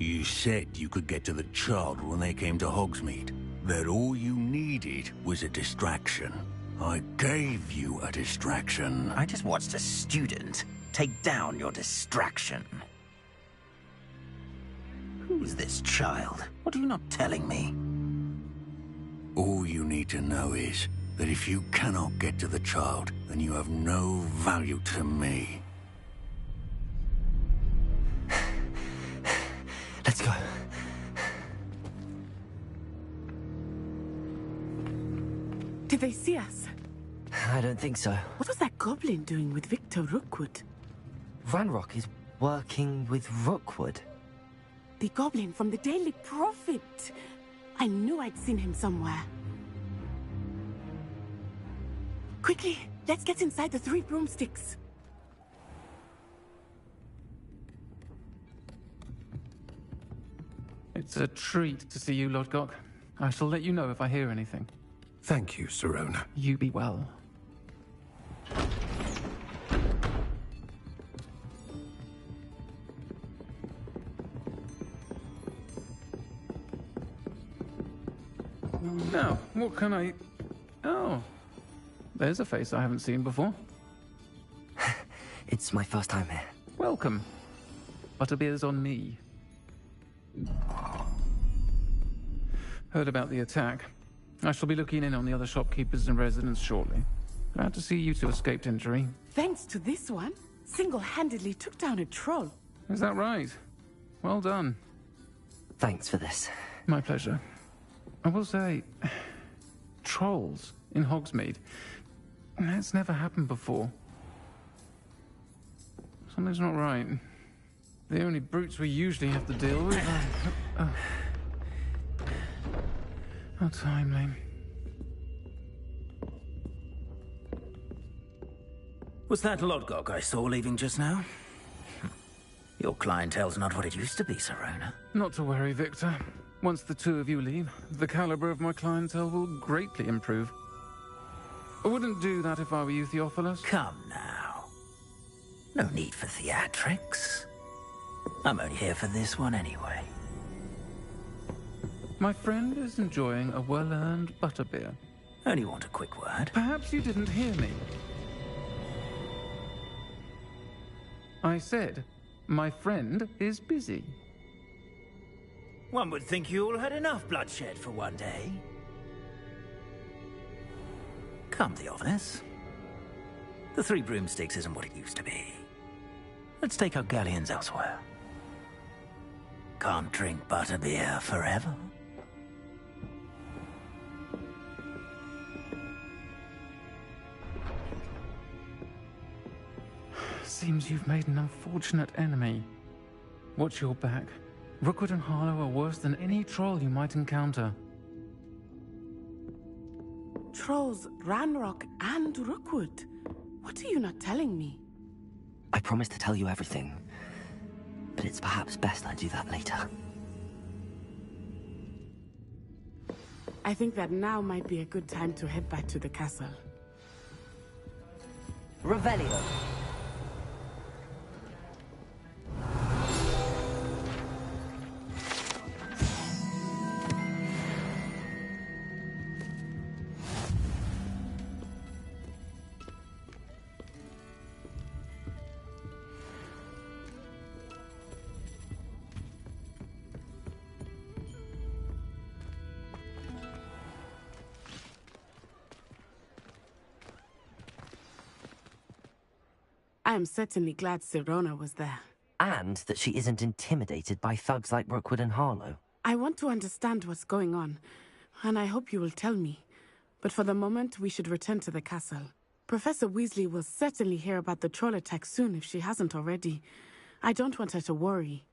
You said you could get to the child when they came to Hogsmeade. That all you needed was a distraction. I gave you a distraction. I just watched a student take down your distraction. Who's this child? What are you not telling me? All you need to know is that if you cannot get to the child, then you have no value to me. Let's go. Did they see us? I don't think so. What was that goblin doing with Victor Rookwood? Ranrock is working with Rookwood. The goblin from the Daily Prophet. I knew I'd seen him somewhere. Quickly, let's get inside the 3 broomsticks. It's a treat to see you, Lodgok. I shall let you know if I hear anything. Thank you, Sirona. You be well. Now, what can I... Oh, there's a face I haven't seen before. It's my first time here. Welcome. Butterbeer's on me. Heard about the attack. I shall be looking in on the other shopkeepers and residents shortly. Glad to see you two escaped injury. Thanks to this one, single-handedly took down a troll. Is that right? Well done. Thanks for this. My pleasure. I will say, trolls in Hogsmeade. That's never happened before. Something's not right. The only brutes we usually have to deal with. How timely. Was that Lodgok I saw leaving just now? Your clientele's not what it used to be, Sirona. Not to worry, Victor. Once the two of you leave, the caliber of my clientele will greatly improve. I wouldn't do that if I were you, Theophilus. Come now. No need for theatrics. I'm only here for this one anyway. My friend is enjoying a well-earned butterbeer. Only want a quick word. Perhaps you didn't hear me. I said, my friend is busy. One would think you all had enough bloodshed for one day. Come, Theophilus. The 3 broomsticks isn't what it used to be. Let's take our galleons elsewhere. Can't drink butterbeer forever. Seems you've made an unfortunate enemy. Watch your back. Rookwood and Harlow are worse than any troll you might encounter. Trolls, Ranrock, and Rookwood. What are you not telling me? I promised to tell you everything, but it's perhaps best I do that later. I think that now might be a good time to head back to the castle. Revelio. I am certainly glad Sirona was there. And that she isn't intimidated by thugs like Rookwood and Harlow. I want to understand what's going on, and I hope you will tell me. But for the moment, we should return to the castle. Professor Weasley will certainly hear about the troll attack soon if she hasn't already. I don't want her to worry.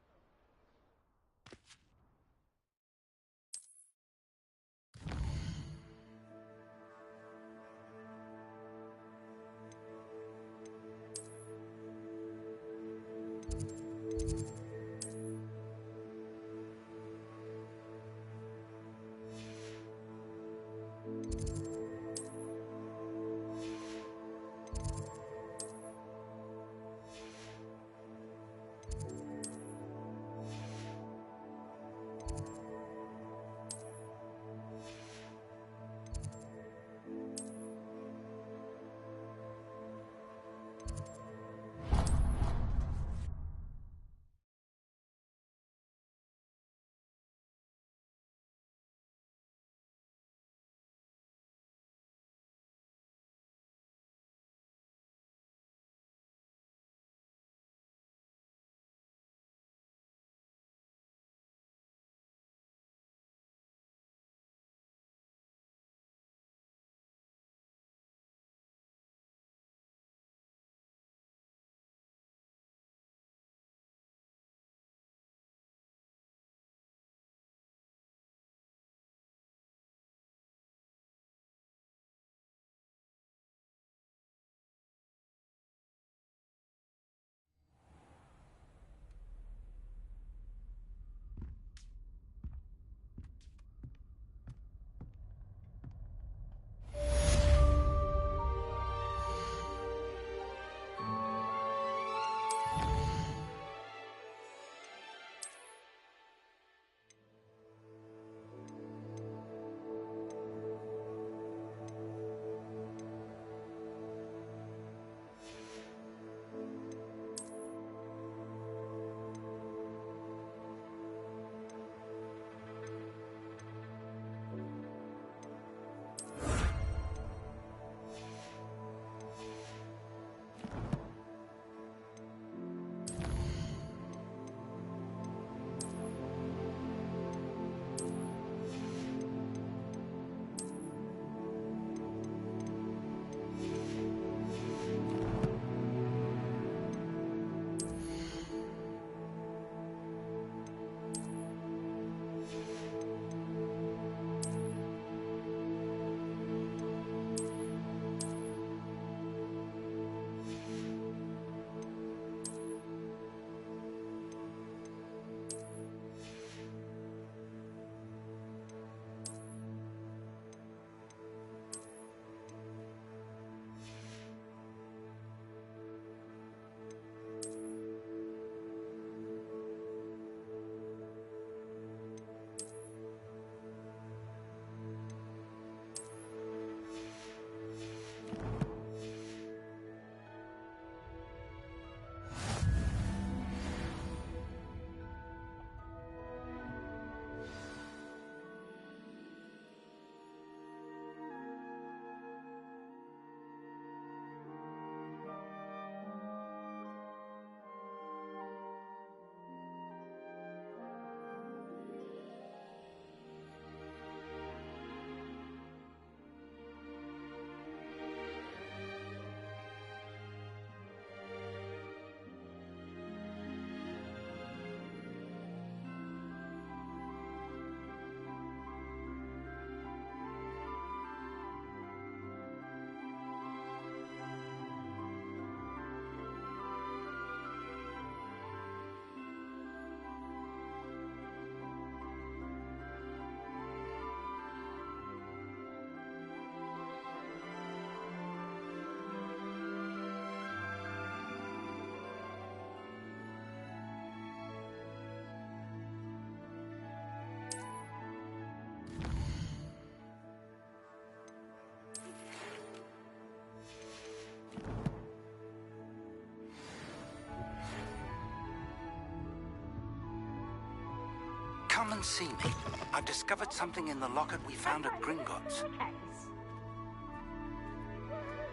come and see me. I've discovered something in the locket we found at Gringotts.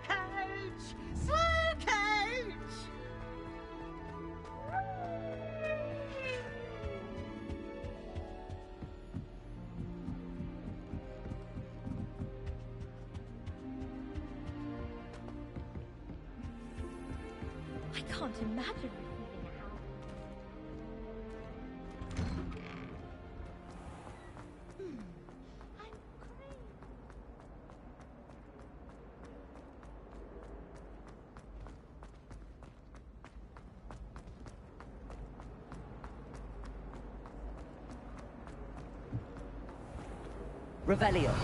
Cage! Slow cage! I can't imagine receiving a house. I'm crazy. Revelio.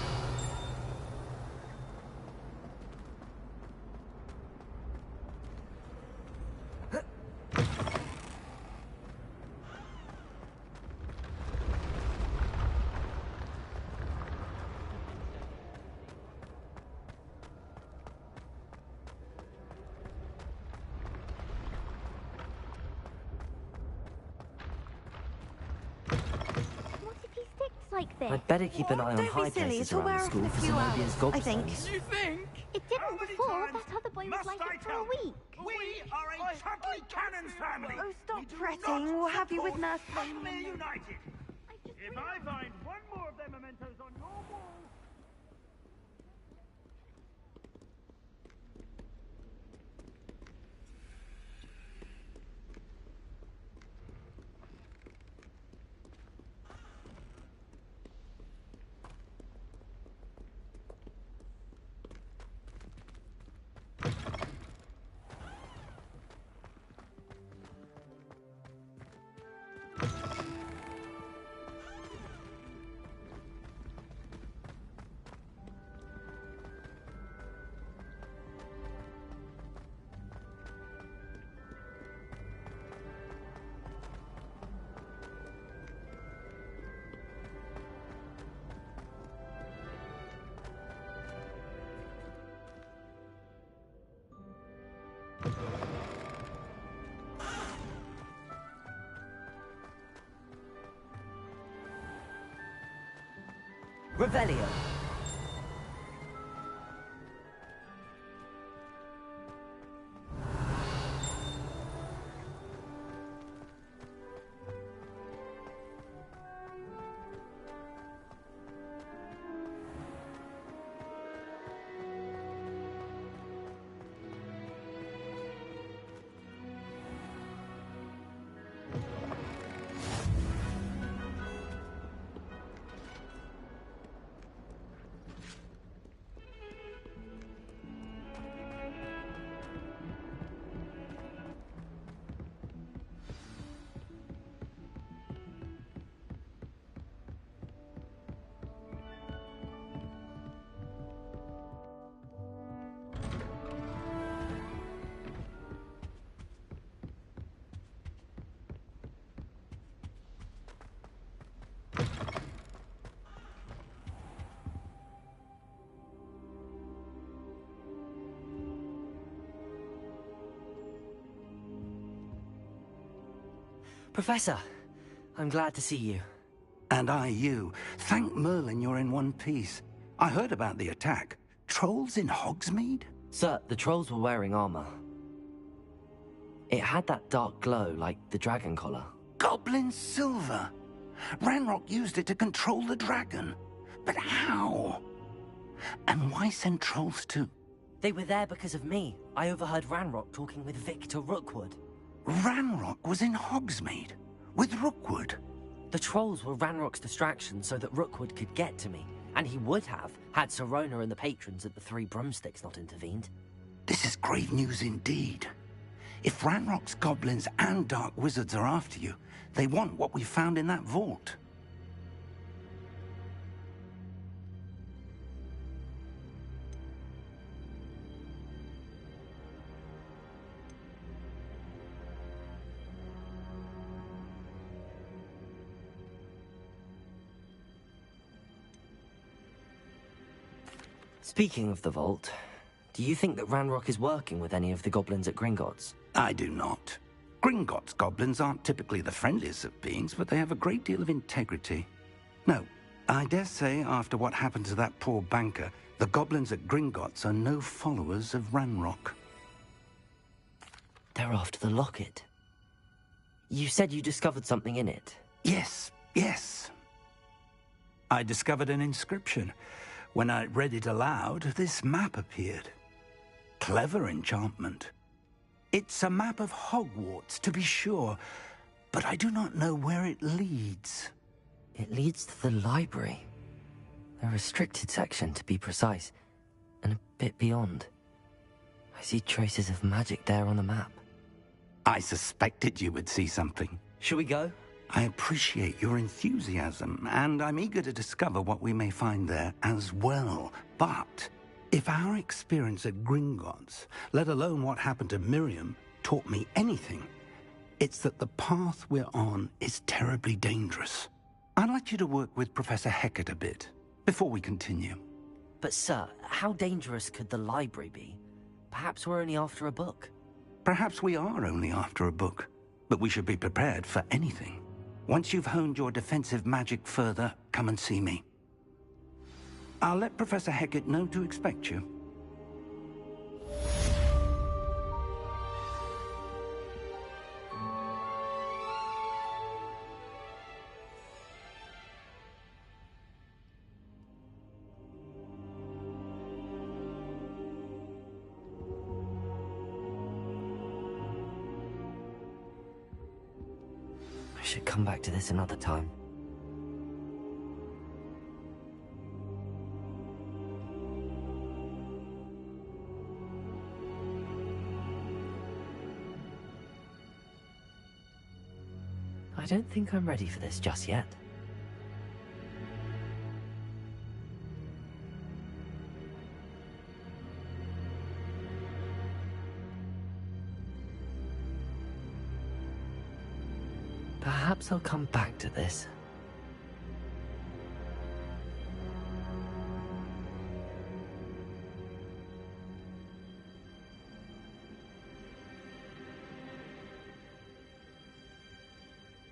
What if he sticks like this? I'd better keep an eye on Don't high be silly, places it'll around wear the off school in a for few Zenobia's hours, gob I think. signs. You think? It didn't before. That other boy was like it for a week. We are a Chudley Cannons family! Oh, stop We do fretting. not We'll have you with support Nurse Hogmanay United! I just If I find one more of their mementos on your wall... Revelio. Professor, I'm glad to see you. And I you. Thank Merlin you're in one piece. I heard about the attack. Trolls in Hogsmeade? Sir, the trolls were wearing armor. It had that dark glow like the dragon collar. Goblin silver! Ranrock used it to control the dragon. But how? And why send trolls too? They were there because of me. I overheard Ranrock talking with Victor Rookwood. Ranrock was in Hogsmeade? With Rookwood? The trolls were Ranrock's distraction so that Rookwood could get to me. And he would have, had Sirona and the patrons at the Three Broomsticks not intervened. This is grave news indeed. If Ranrock's goblins and dark wizards are after you, they want what we found in that vault. Speaking of the vault, do you think that Ranrock is working with any of the goblins at Gringotts? I do not. Gringotts goblins aren't typically the friendliest of beings, but they have a great deal of integrity. No, I dare say after what happened to that poor banker, the goblins at Gringotts are no followers of Ranrock. They're after the locket. You said you discovered something in it. Yes. I discovered an inscription. When I read it aloud, this map appeared. Clever enchantment. It's a map of Hogwarts, to be sure, but I do not know where it leads. It leads to the library. A restricted section, to be precise, and a bit beyond. I see traces of magic there on the map. I suspected you would see something. Shall we go? I appreciate your enthusiasm, and I'm eager to discover what we may find there as well. But if our experience at Gringotts, let alone what happened to Miriam, taught me anything, it's that the path we're on is terribly dangerous. I'd like you to work with Professor Hecat a bit before we continue. But sir, how dangerous could the library be? Perhaps we're only after a book. Perhaps we are only after a book, but we should be prepared for anything. Once you've honed your defensive magic further, come and see me. I'll let Professor Hecat know to expect you. I should come back to this another time. I don't think I'm ready for this just yet. Perhaps I'll come back to this.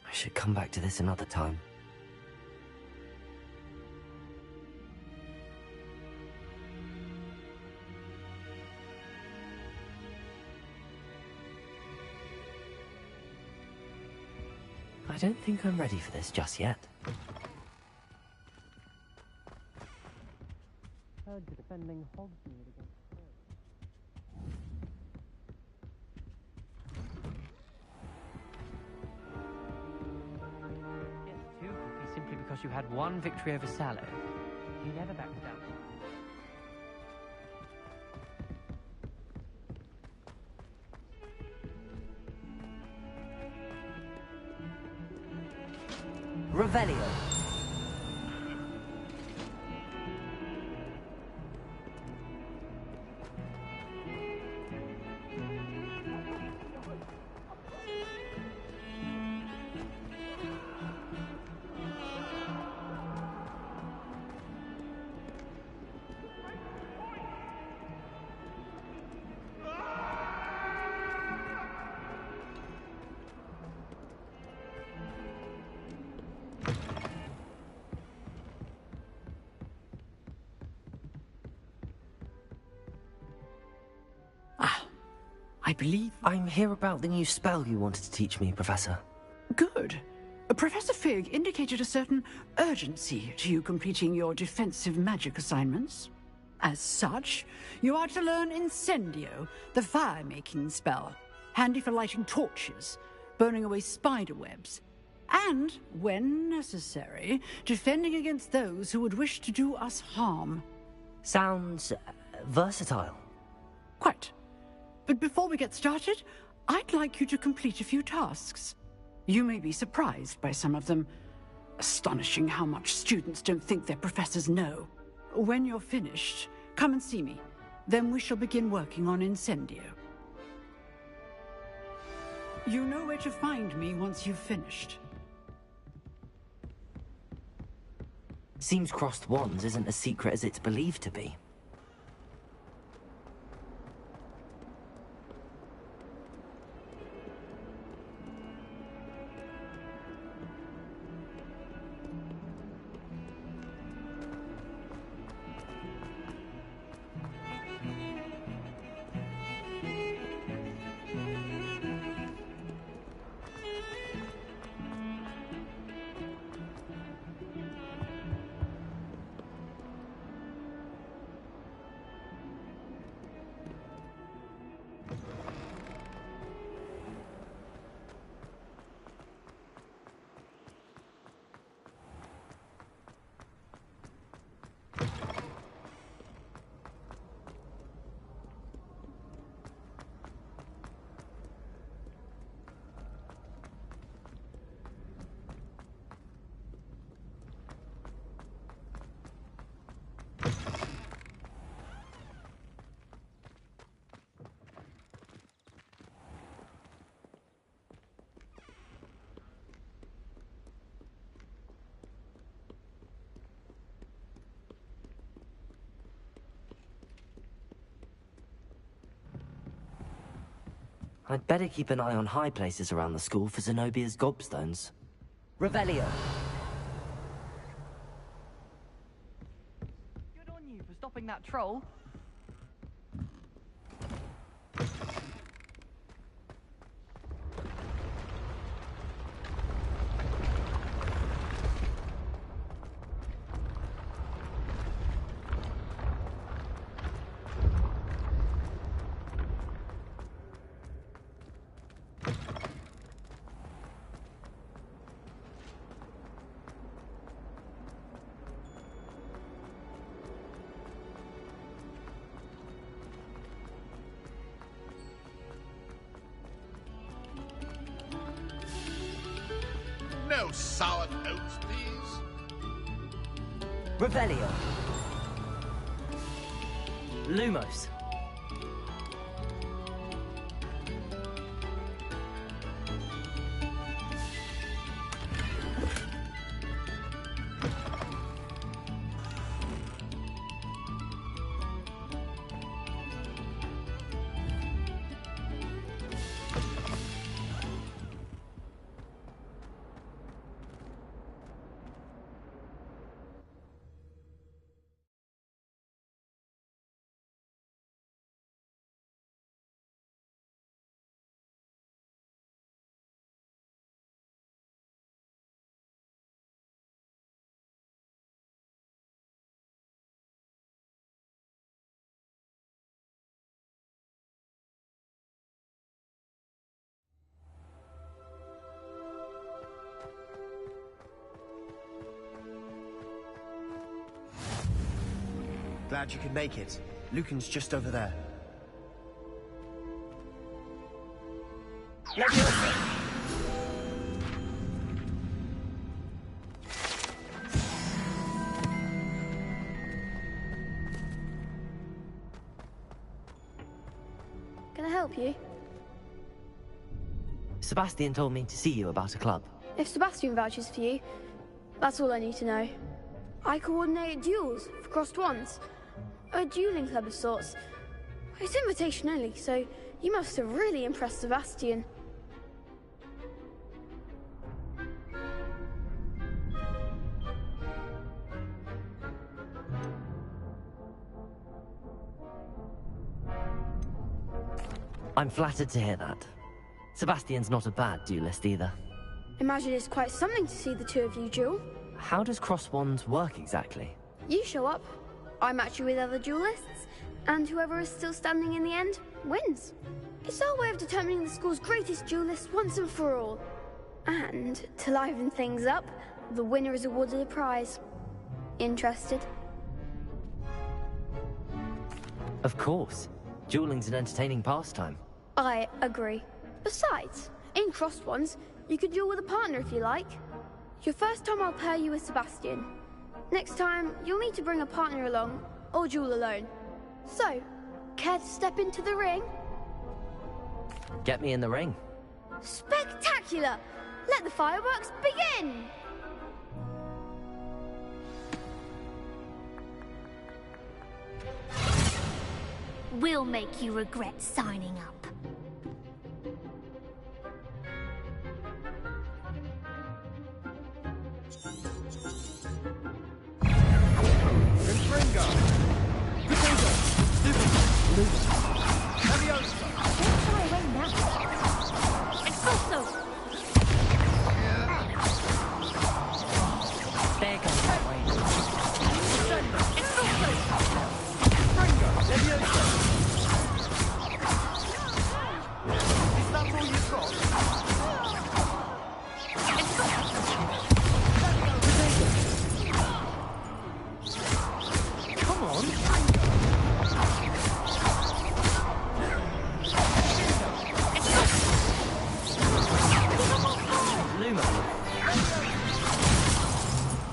I should come back to this another time. I don't think I'm ready for this just yet. Heard you're defending Hogsmeade against Yes, 2 cookies simply because you had 1 victory over Sallow. He never backs down. Revelio. I believe... I'm here about the new spell you wanted to teach me, Professor. Good. Professor Fig indicated a certain urgency to you completing your defensive magic assignments. As such, you are to learn Incendio, the fire-making spell, handy for lighting torches, burning away spider webs, and, when necessary, defending against those who would wish to do us harm. Sounds versatile. Quite. But before we get started, I'd like you to complete a few tasks. You may be surprised by some of them. Astonishing how much students don't think their professors know. When you're finished, come and see me. Then we shall begin working on Incendio. You know where to find me once you've finished. Seems crossed wands isn't as secret as it's believed to be. I'd better keep an eye on high places around the school for Zenobia's gobstones. Revelio! Good on you for stopping that troll. No sour notes, please. Revelio! Lumos! Glad you could make it. Lucan's just over there. Can I help you? Sebastian told me to see you about a club. If Sebastian vouches for you, that's all I need to know. I coordinate duels for crossed wands. A dueling club of sorts. It's invitation only, so you must have really impressed Sebastian. I'm flattered to hear that. Sebastian's not a bad duelist either. Imagine it's quite something to see the two of you duel. How does cross wands work exactly? You show up, I match you with other duelists, and whoever is still standing in the end wins. It's our way of determining the school's greatest duelist once and for all. And to liven things up, the winner is awarded a prize. Interested? Of course. Dueling's an entertaining pastime. I agree. Besides, in crossed ones, you could duel with a partner if you like. Your first time I'll pair you with Sebastian. Next time, you'll need to bring a partner along, or duel alone. So, care to step into the ring? Get me in the ring. Spectacular! Let the fireworks begin! We'll make you regret signing up.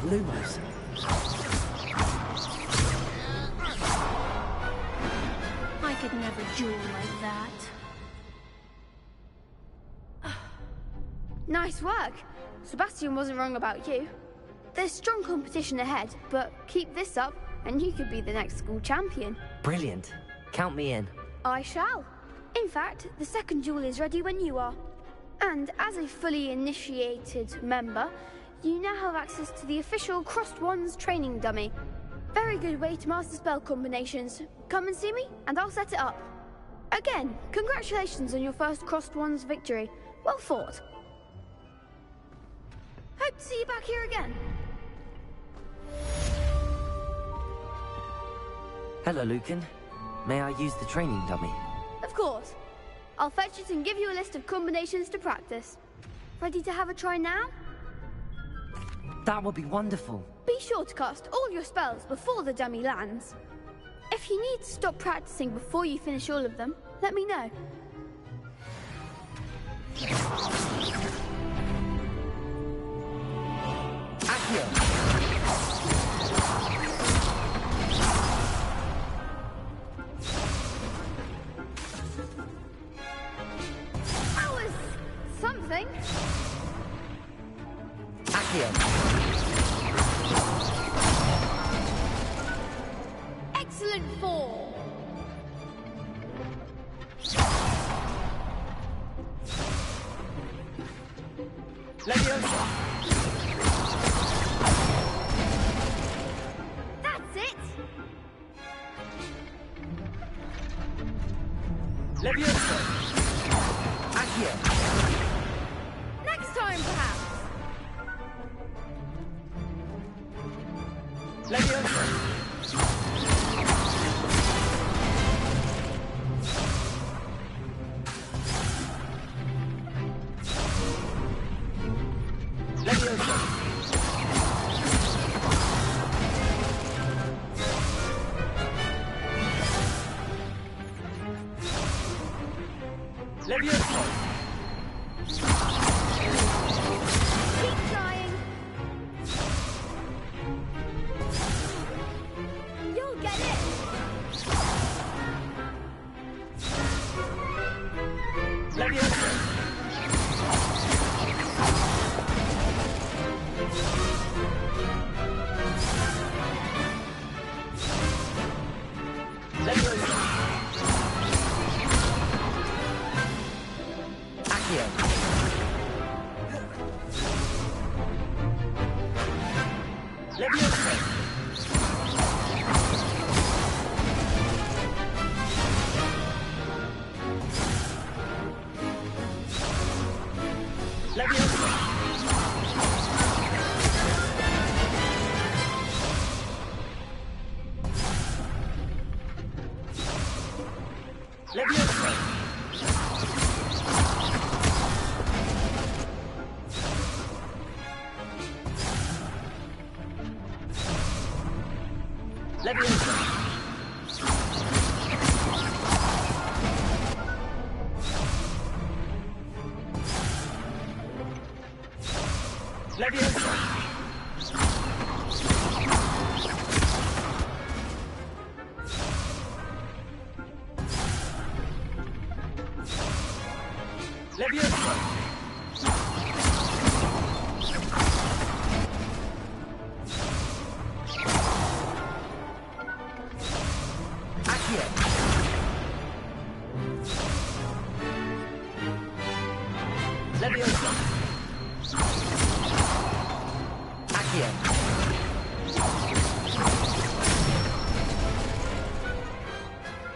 Lumos. I could never duel like that. Nice work. Sebastian wasn't wrong about you. There's strong competition ahead, but keep this up and you could be the next school champion. Brilliant. Count me in. I shall. In fact, the second duel is ready when you are. And as a fully initiated member, you now have access to the official Crossed Wands training dummy. Very good way to master spell combinations. Come and see me, and I'll set it up. Again, congratulations on your first Crossed Wands victory. Well fought. Hope to see you back here again. Hello, Lucan. May I use the training dummy? Of course. I'll fetch it and give you a list of combinations to practice. Ready to have a try now? That would be wonderful. Be sure to cast all your spells before the dummy lands. If you need to stop practicing before you finish all of them, let me know. Accio! That was something. Accio! Excellent form. Leviosa! That's it. Leviosa! Accio! Next time, perhaps. Leviosa! Leviosa! Keep trying. You'll get it. Leviosa! Leviosa! Accio! Leviosa! Leviosa! Leviosa! Leviosa! Leviosa! Leviosa! Accio! Leviosa! Accio!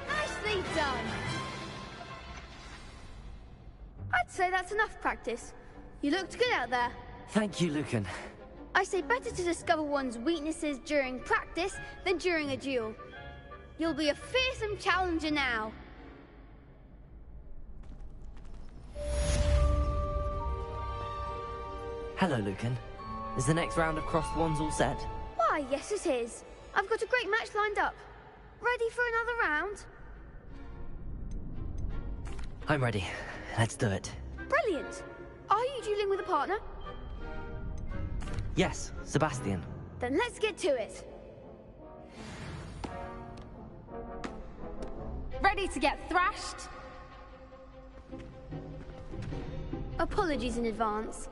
Nicely done. I'd say that's enough practice. You looked good out there. Thank you, Lucan. I say better to discover one's weaknesses during practice than during a duel. You'll be a fearsome challenger now. Hello, Lucan. Is the next round of Crossed Wands all set? Why, yes it is. I've got a great match lined up. Ready for another round? I'm ready. Let's do it. Brilliant. Are you dueling with a partner? Yes, Sebastian. Then let's get to it. Ready to get thrashed? Apologies in advance.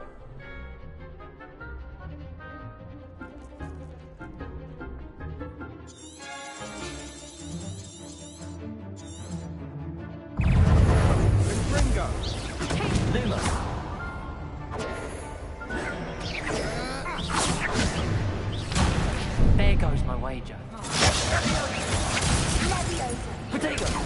wager. Potato!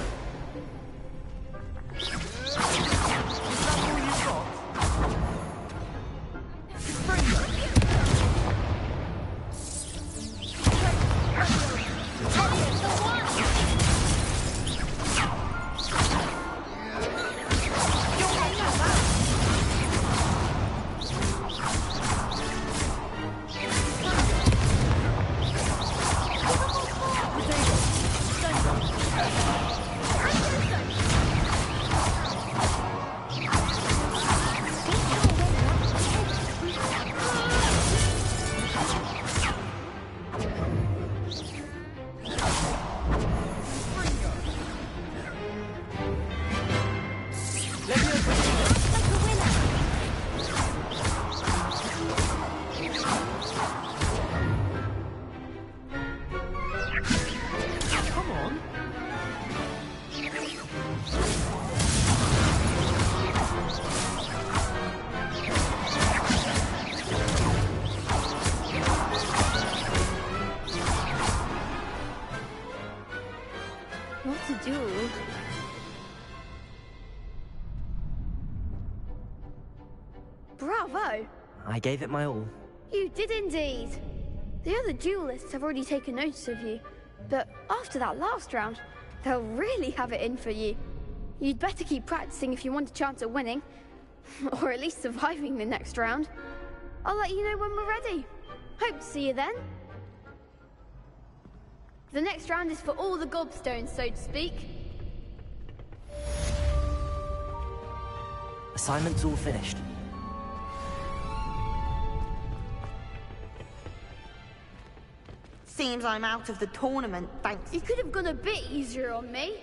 Bravo! I gave it my all. You did indeed. The other duelists have already taken notice of you, but after that last round, they'll really have it in for you. You'd better keep practicing if you want a chance at winning, or at least surviving the next round. I'll let you know when we're ready. Hope to see you then. The next round is for all the gobstones, so to speak. Assignment's all finished. Seems I'm out of the tournament, thanks. You could have gone a bit easier on me.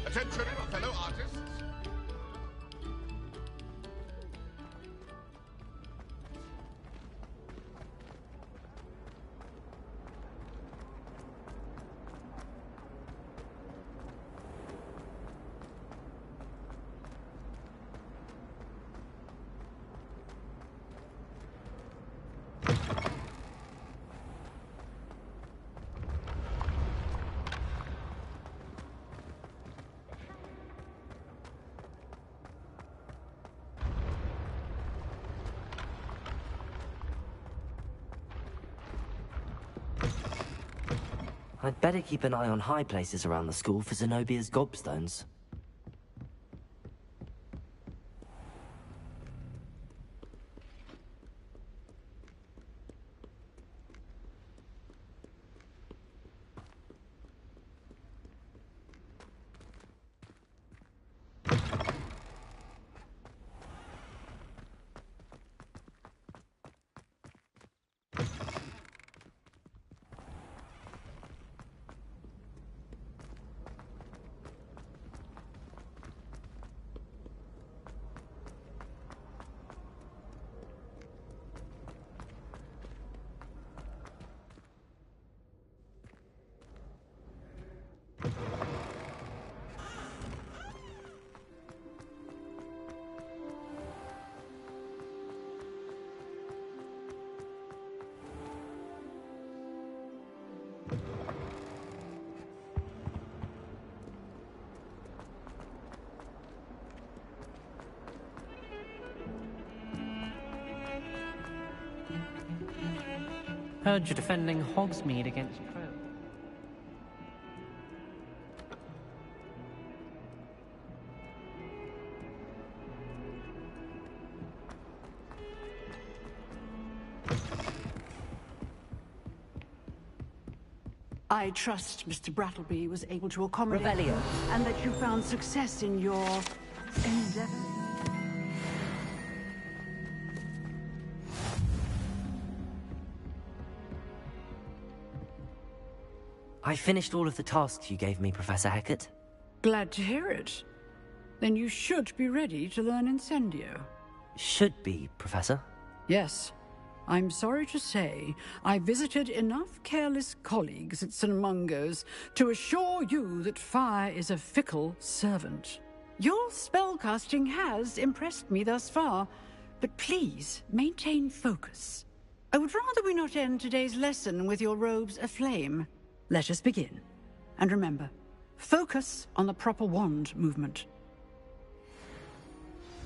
Attention, fellow artists. I'd better keep an eye on high places around the school for Zenobia's gobstones. Heard you're defending Hogsmeade against Crow. I trust Mr. Brattleby was able to accommodate Revelio. and that you found success in your endeavor. I finished all of the tasks you gave me, Professor Hecat. Glad to hear it. Then you should be ready to learn Incendio. Should be, Professor. Yes. I'm sorry to say, I visited enough careless colleagues at St. Mungo's to assure you that fire is a fickle servant. Your spellcasting has impressed me thus far, but please maintain focus. I would rather we not end today's lesson with your robes aflame. Let us begin. And remember, focus on the proper wand movement.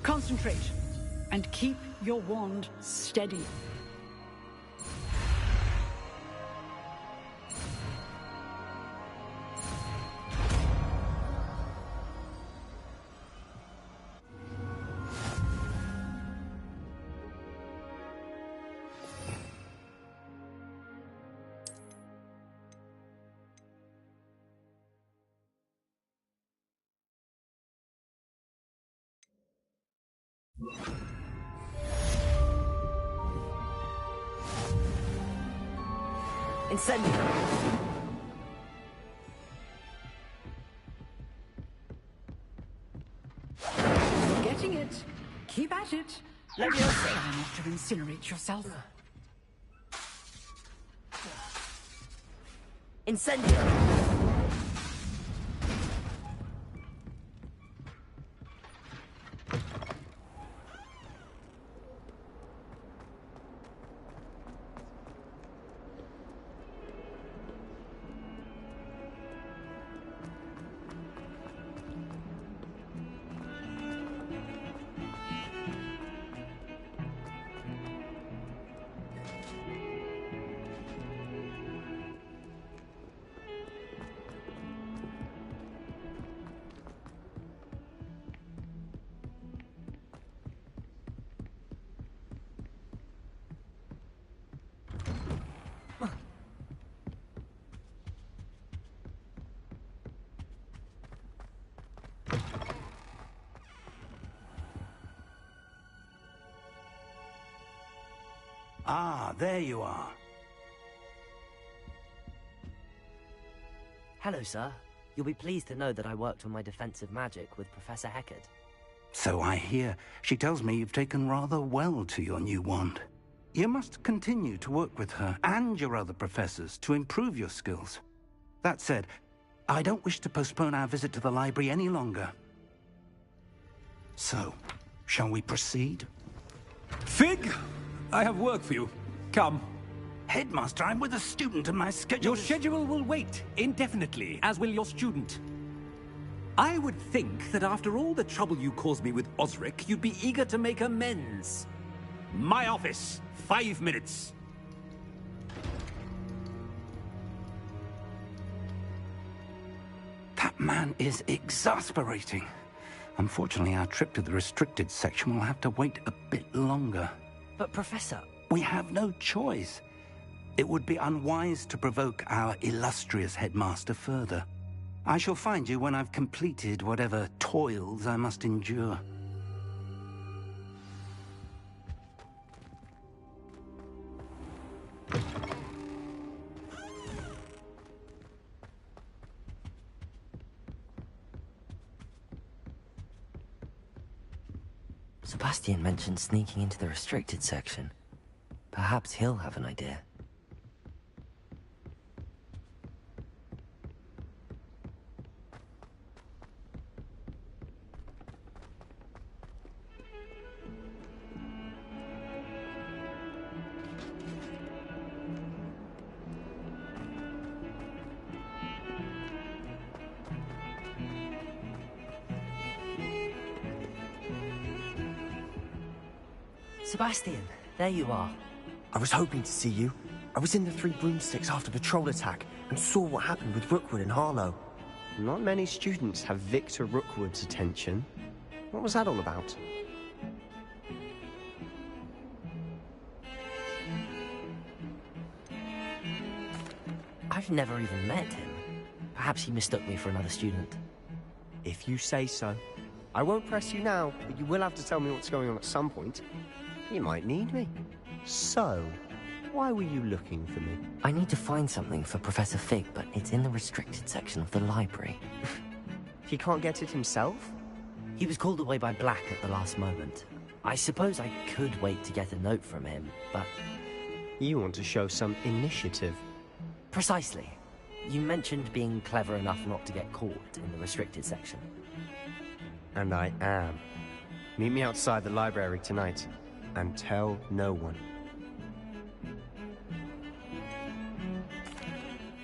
Concentrate, and keep your wand steady. Incendio! Getting it. Keep at it. Let me try not to incinerate yourself. Incendio! Ah, there you are. Hello, sir. You'll be pleased to know that I worked on my defensive magic with Professor Hecat. So I hear. She tells me you've taken rather well to your new wand. You must continue to work with her and your other professors to improve your skills. That said, I don't wish to postpone our visit to the library any longer. So, shall we proceed? Fig! I have work for you. Come. Headmaster, I'm with a student and my schedule Your schedule will wait indefinitely, as will your student. I would think that after all the trouble you caused me with Osric, you'd be eager to make amends. My office. 5 minutes. That man is exasperating. Unfortunately, our trip to the restricted section will have to wait a bit longer. But, Professor... We have no choice. It would be unwise to provoke our illustrious headmaster further. I shall find you when I've completed whatever toils I must endure. Sebastian mentioned sneaking into the restricted section. Perhaps he'll have an idea. Sebastian, there you are. I was hoping to see you. I was in the Three Broomsticks after the troll attack and saw what happened with Rookwood and Harlow. Not many students have Victor Rookwood's attention. What was that all about? I've never even met him. Perhaps he mistook me for another student. If you say so. I won't press you now, but you will have to tell me what's going on at some point. You might need me. So, Why were you looking for me? I need to find something for Professor Fig, but it's in the restricted section of the library. He can't get it himself? He was called away by Black at the last moment. I suppose I could wait to get a note from him, but... You want to show some initiative. Precisely. You mentioned being clever enough not to get caught in the restricted section. And I am. Meet me outside the library tonight, and tell no one.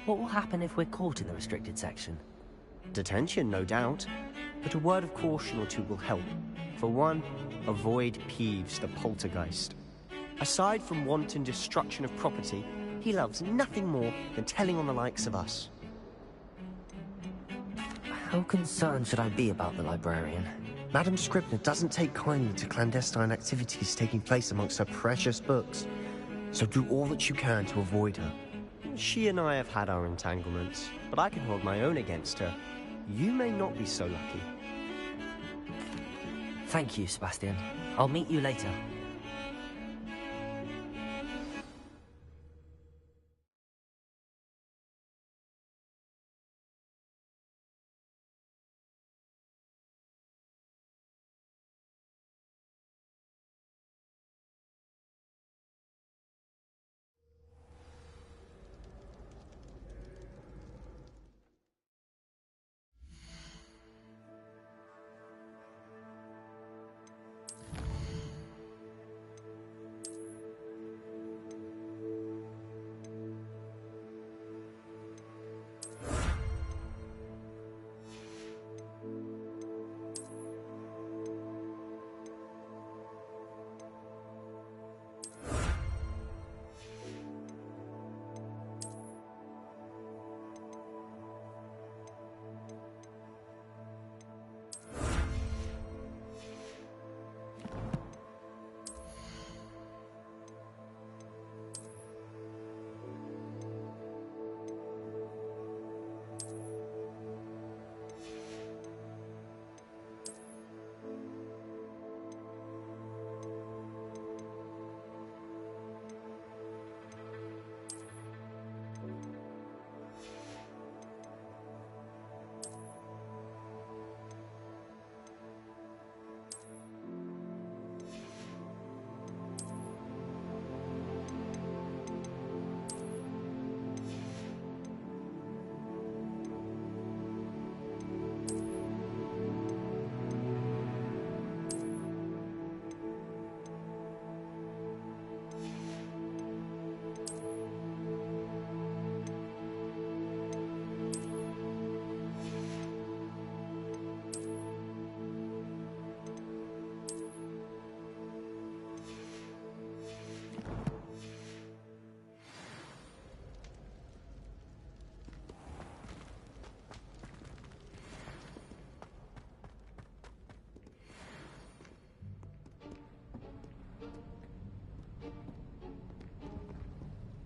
What will happen if we're caught in the restricted section? Detention, no doubt. But a word of caution or two will help. For one, avoid Peeves the poltergeist. Aside from wanton destruction of property, he loves nothing more than telling on the likes of us. How concerned should I be about the librarian? Madam Scribner doesn't take kindly to clandestine activities taking place amongst her precious books. So do all that you can to avoid her. She and I have had our entanglements, but I can hold my own against her. You may not be so lucky. Thank you, Sebastian. I'll meet you later.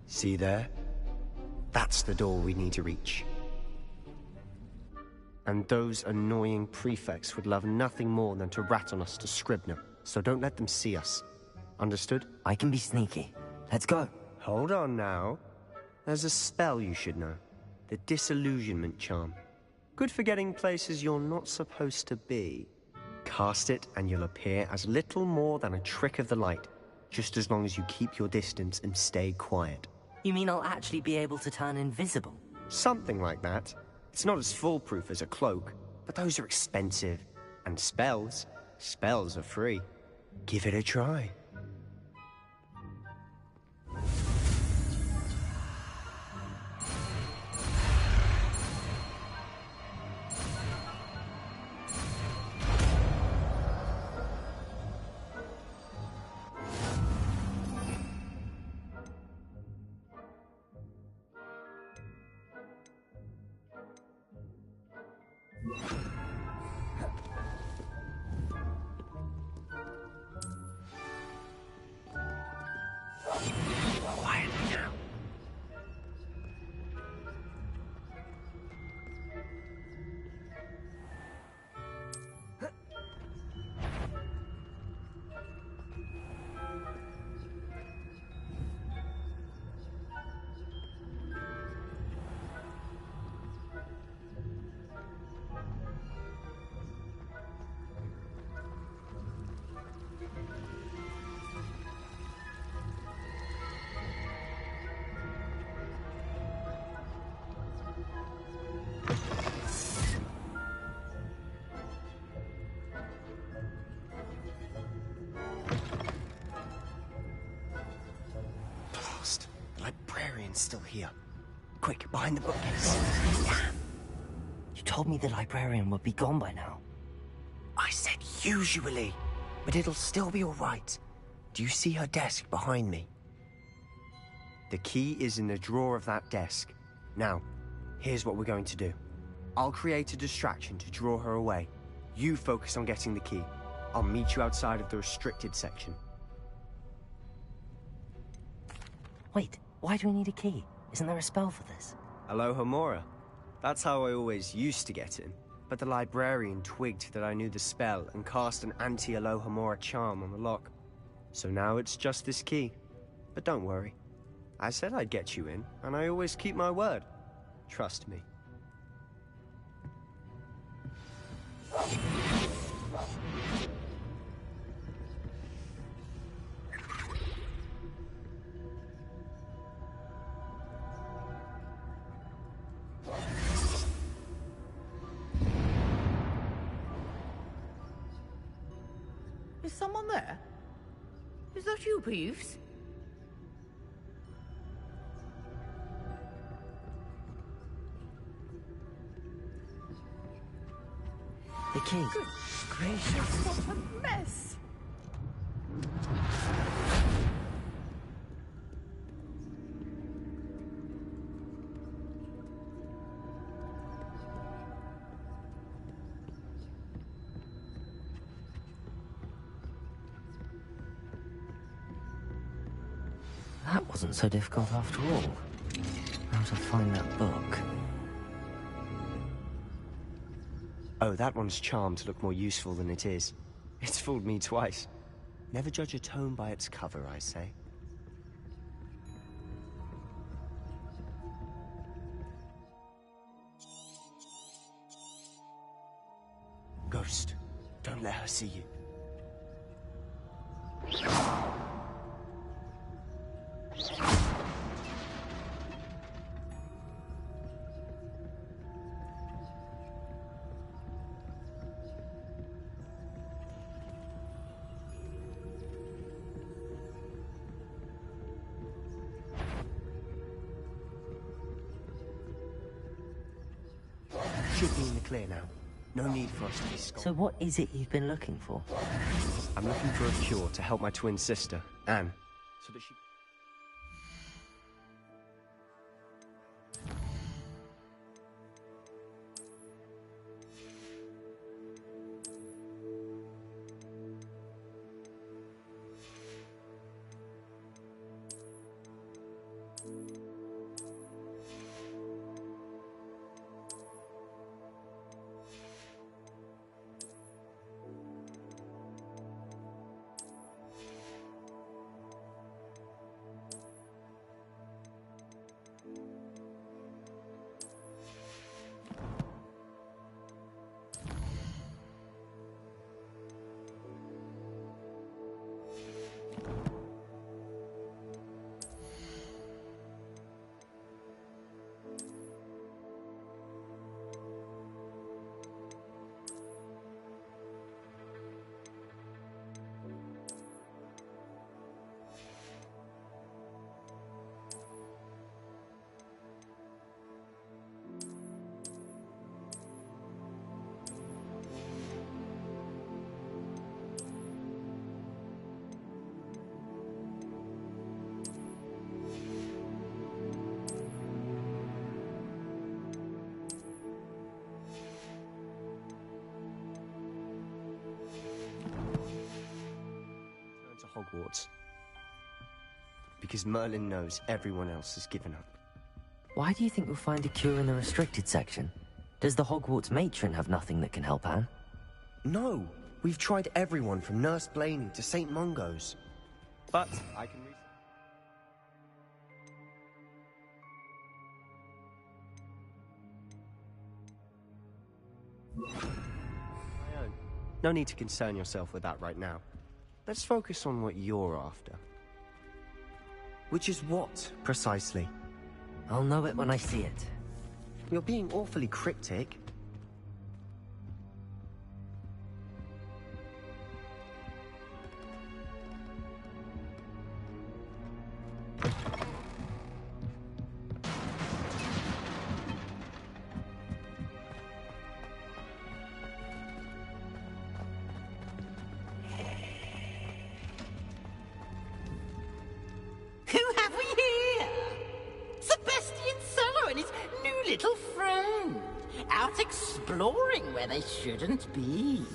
See there? That's the door we need to reach. And those annoying prefects would love nothing more than to rat on us to Scribner, so don't let them see us. Understood? I can be sneaky. Let's go. Hold on now. There's a spell you should know. The Disillusionment Charm. Good for getting places you're not supposed to be. Cast it and you'll appear as little more than a trick of the light, just as long as you keep your distance and stay quiet. You mean I'll actually be able to turn invisible? Something like that. It's not as foolproof as a cloak, but those are expensive. And spells are free. Give it a try. last. The librarian's still here. Quick, behind the bookcase. Damn. You told me the librarian would be gone by now. I said usually, but it'll still be all right. Do you see her desk behind me? The key is in the drawer of that desk. Now, here's what we're going to do. I'll create a distraction to draw her away. You focus on getting the key. I'll meet you outside of the restricted section. Wait, why do we need a key? Isn't there a spell for this? Alohomora. That's how I always used to get in. But the librarian twigged that I knew the spell and cast an anti-Alohomora charm on the lock. So now it's just this key. But don't worry. I said I'd get you in, and I always keep my word. Trust me. Is someone there? Is that you, Peeves? The key. Good gracious, what a mess! That wasn't so difficult after all. How to find that book. Oh, that one's charmed to look more useful than it is. It's fooled me twice. Never judge a tome by its cover, I say. Ghost, don't let her see you. Should be in the clear now. No need for us to be scolded. So what is it you've been looking for? I'm looking for a cure to help my twin sister, Anne, so that she... Hogwarts. Because Merlin knows everyone else has given up. Why do you think we'll find a cure in the restricted section? Does the Hogwarts matron have nothing that can help Anne? No! We've tried everyone from Nurse Blaney to St. Mungo's. But I can... No need to concern yourself with that right now. Let's focus on what you're after. Which is what, precisely? I'll know it when I see it. You're being awfully cryptic. That's exploring where they shouldn't be.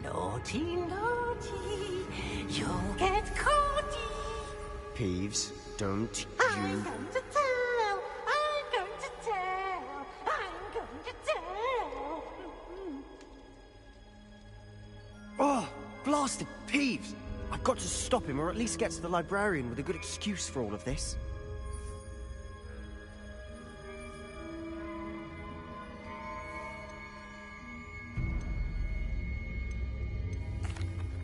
Naughty, naughty, you'll get caughty. Peeves, don't I'm you... going to tell, I'm going to tell, I'm going to tell. Oh, blasted Peeves! I've got to stop him, or at least get to the librarian with a good excuse for all of this.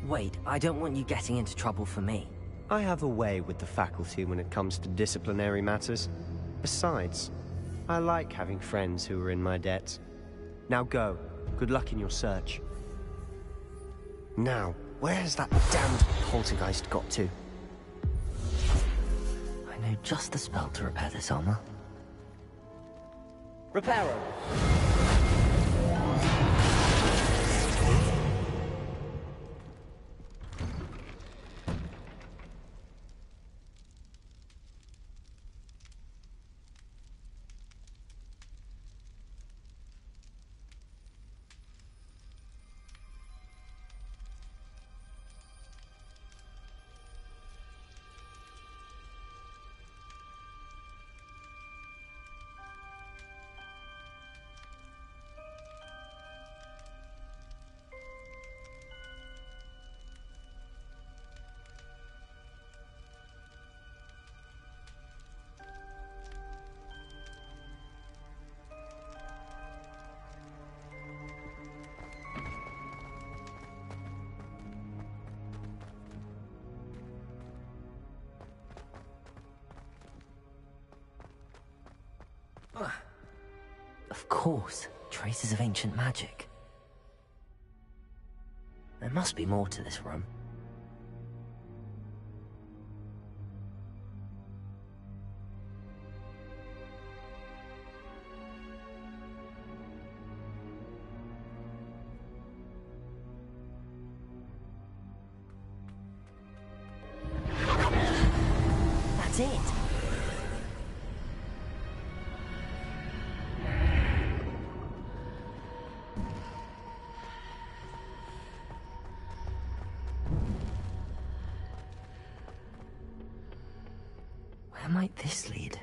Wait, I don't want you getting into trouble for me. I have a way with the faculty when it comes to disciplinary matters. Besides, I like having friends who are in my debt. Now go. Good luck in your search. Now, where's that damned poltergeist got to? I know just the spell to repair this armor. Reparo. Of course, traces of ancient magic. There must be more to this room. That's it! Where might this lead?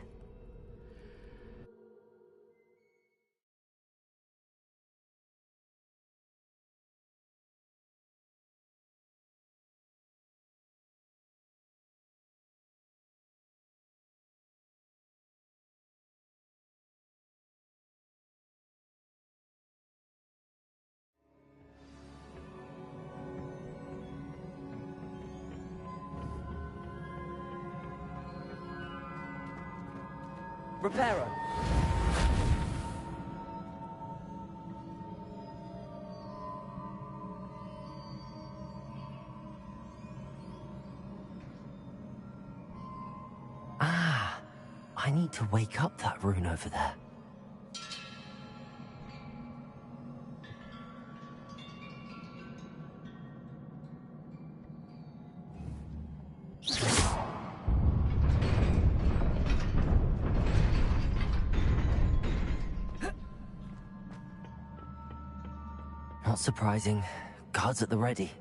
Reparo. Ah, I need to wake up that rune over there. Not surprising. Guards at the ready.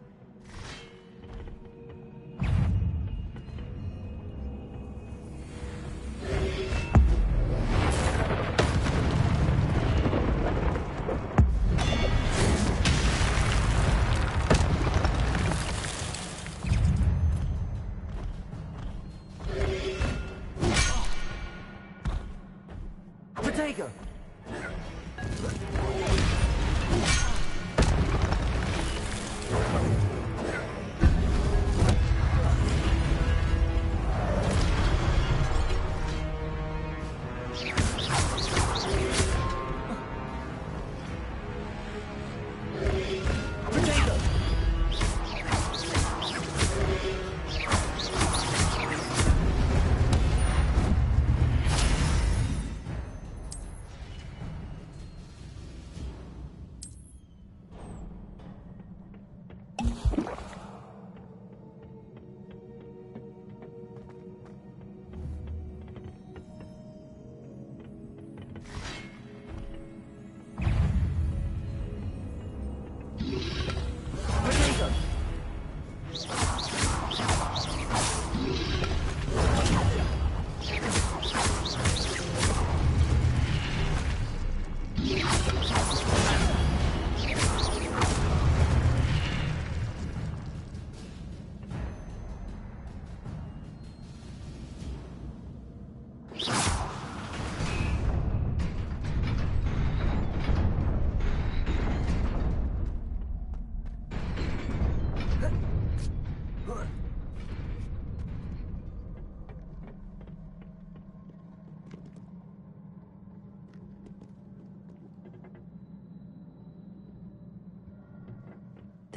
Potato!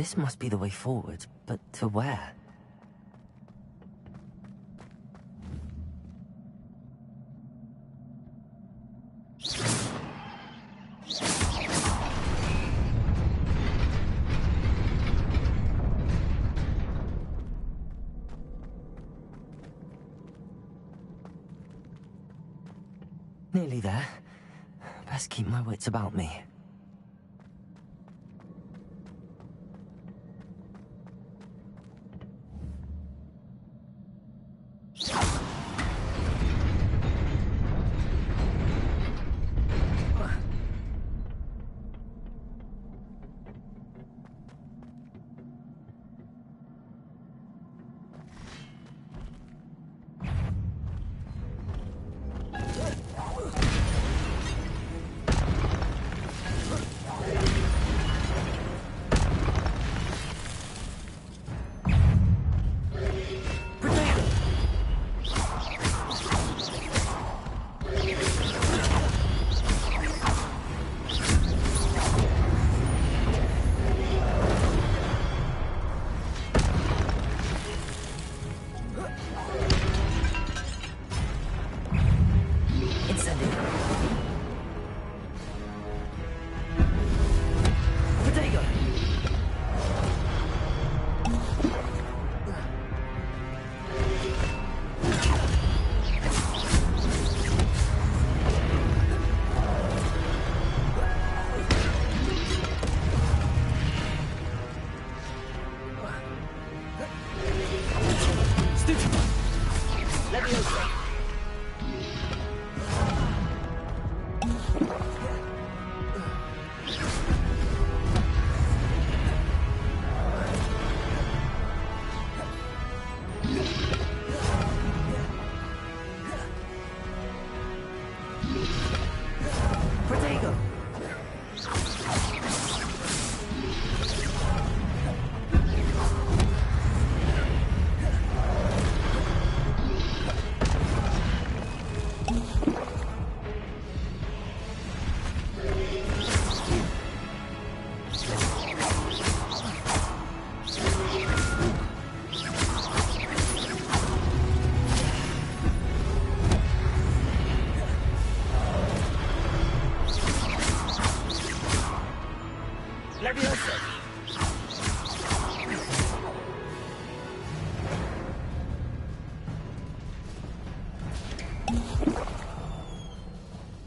This must be the way forward, but to where? Nearly there. Best keep my wits about me.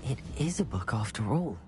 It is a book after all.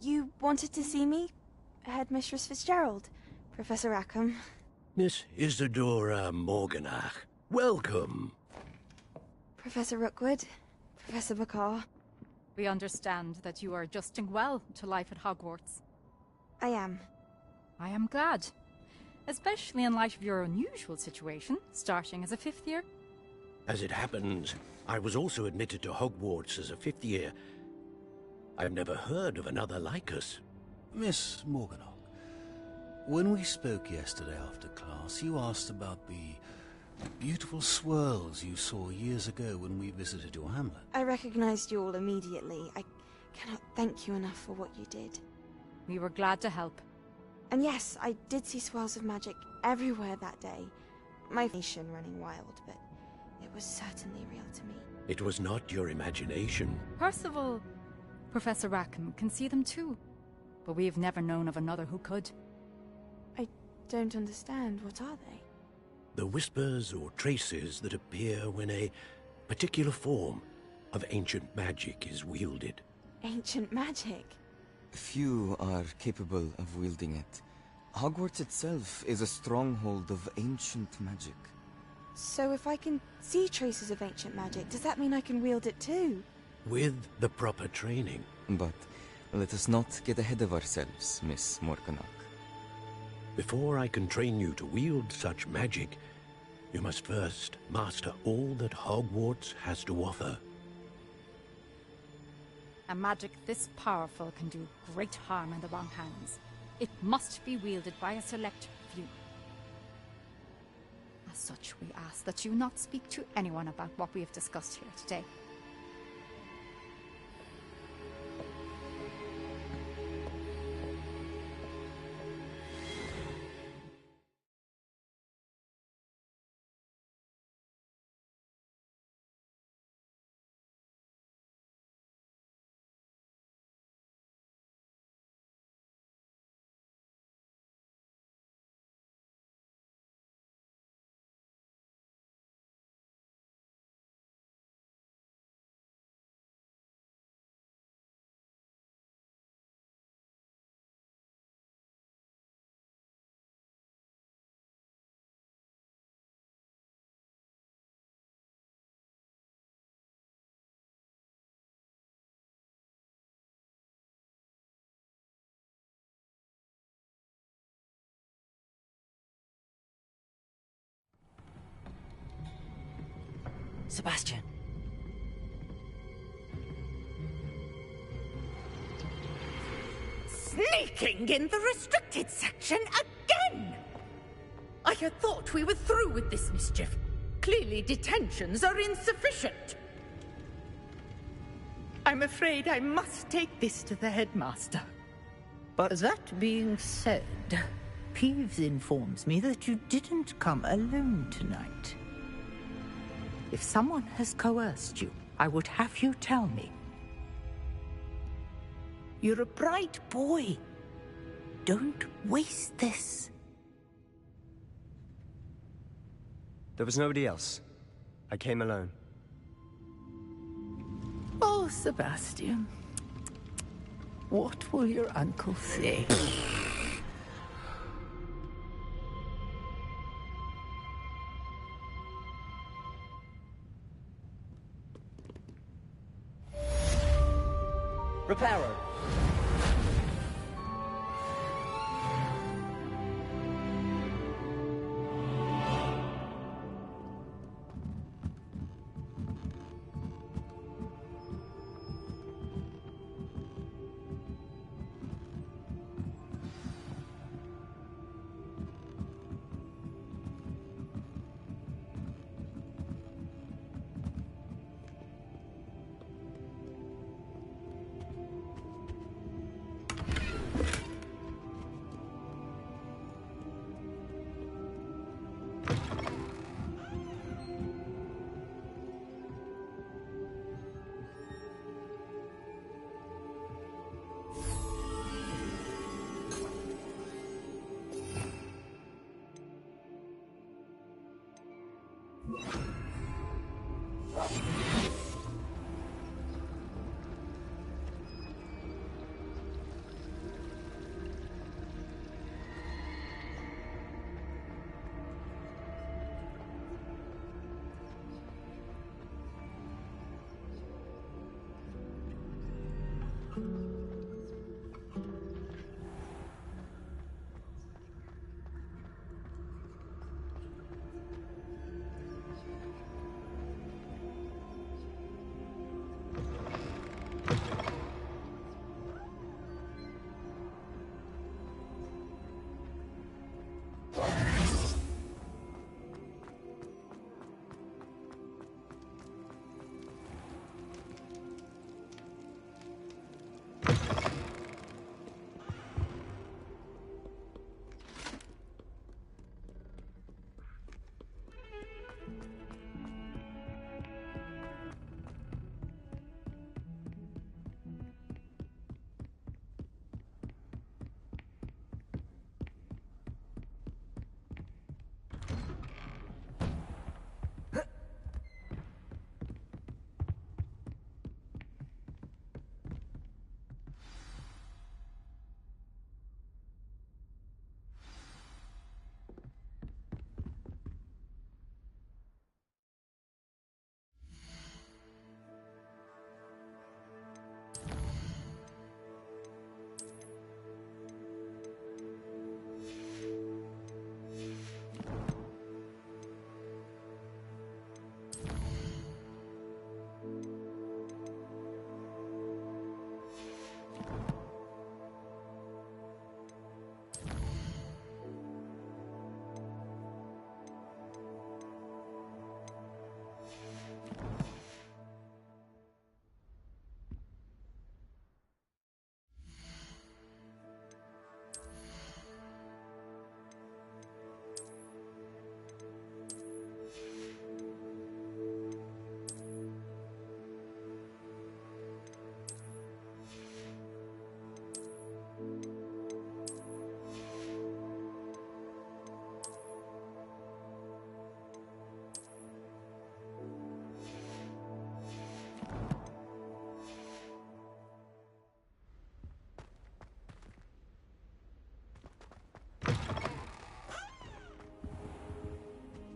You wanted to see me? Headmistress Fitzgerald, Professor Rackham. Miss Isadora Morganach, welcome. Professor Rookwood, Professor Bakar. We understand that you are adjusting well to life at Hogwarts. I am. I am glad. Especially in light of your unusual situation, starting as a 5th year. As it happens, I was also admitted to Hogwarts as a 5th year. I've never heard of another like us. Miss Morganach, when we spoke yesterday after class, you asked about the beautiful swirls you saw years ago when we visited your hamlet. I recognized you all immediately. I cannot thank you enough for what you did. We were glad to help. And yes, I did see swirls of magic everywhere that day. My nation running wild, but it was certainly real to me. It was not your imagination. Percival, Professor Rackham can see them too. But we have never known of another who could. I don't understand. What are they? The whispers or traces that appear when a particular form of ancient magic is wielded. Ancient magic? Few are capable of wielding it. Hogwarts itself is a stronghold of ancient magic. So if I can see traces of ancient magic, does that mean I can wield it too? With the proper training. But let us not get ahead of ourselves, Miss Morganach. Before I can train you to wield such magic, you must first master all that Hogwarts has to offer. A magic this powerful can do great harm in the wrong hands. It must be wielded by a select few. As such, we ask that you not speak to anyone about what we have discussed here today. Sebastian. Sneaking in the restricted section again! I had thought we were through with this mischief. Clearly detentions are insufficient. I'm afraid I must take this to the headmaster. But that being said, Peeves informs me that you didn't come alone tonight. If someone has coerced you, I would have you tell me. You're a bright boy. Don't waste this. There was nobody else. I came alone. Oh, Sebastian. What will your uncle say? Reparo.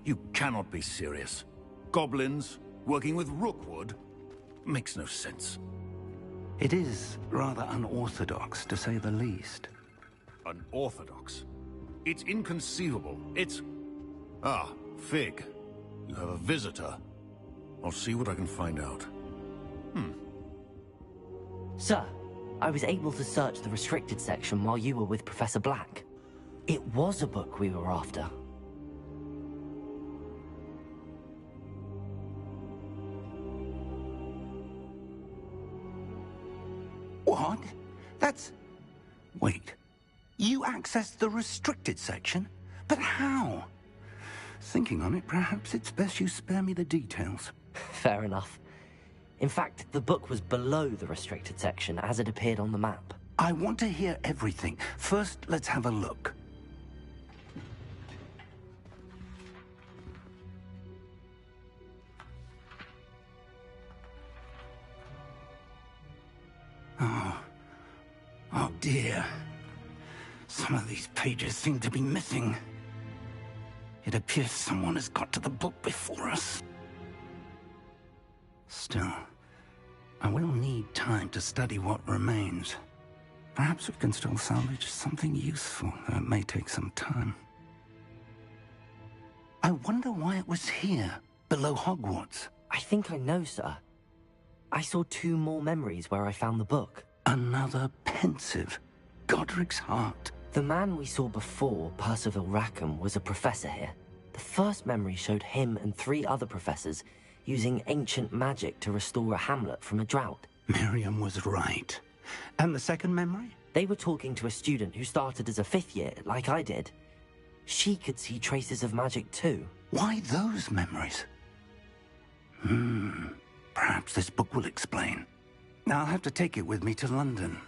You cannot be serious. Goblins working with Rookwood? Makes no sense. It is rather unorthodox, to say the least. Unorthodox? It's inconceivable. It's... Ah, Fig. You have a visitor. I'll see what I can find out. Sir, I was able to search the restricted section while you were with Professor Black. It was a book we were after. What? That's... Wait. You accessed the restricted section? But how? Thinking on it, perhaps it's best you spare me the details. Fair enough. In fact, the book was below the restricted section as it appeared on the map. I want to hear everything. First, let's have a look. Oh dear. Some of these pages seem to be missing. It appears someone has got to the book before us. Still, I will need time to study what remains. Perhaps we can still salvage something useful, though it may take some time. I wonder why it was here, below Hogwarts. I think I know, sir. I saw 2 more memories where I found the book. Another pensive. Godric's heart. The man we saw before, Percival Rackham, was a professor here. The first memory showed him and 3 other professors using ancient magic to restore a hamlet from a drought. Miriam was right. And the second memory? They were talking to a student who started as a 5th year, like I did. She could see traces of magic too. Why those memories? Perhaps this book will explain. I'll have to take it with me to London.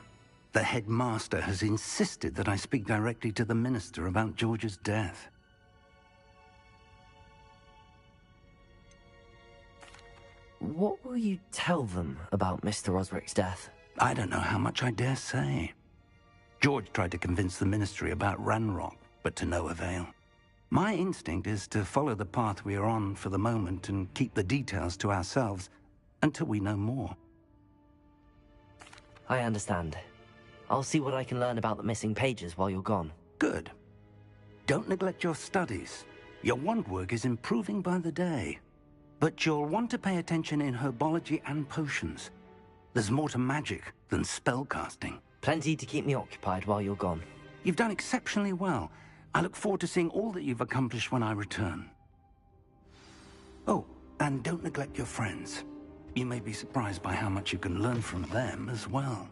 The headmaster has insisted that I speak directly to the minister about George's death. What will you tell them about Mr. Osric's death? I don't know how much I dare say. George tried to convince the ministry about Ranrock, but to no avail. My instinct is to follow the path we are on for the moment and keep the details to ourselves until we know more. I understand. I'll see what I can learn about the missing pages while you're gone. Good. Don't neglect your studies. Your wand work is improving by the day. But you'll want to pay attention in herbology and potions. There's more to magic than spellcasting. Plenty to keep me occupied while you're gone. You've done exceptionally well. I look forward to seeing all that you've accomplished when I return. Oh, and don't neglect your friends. You may be surprised by how much you can learn from them as well.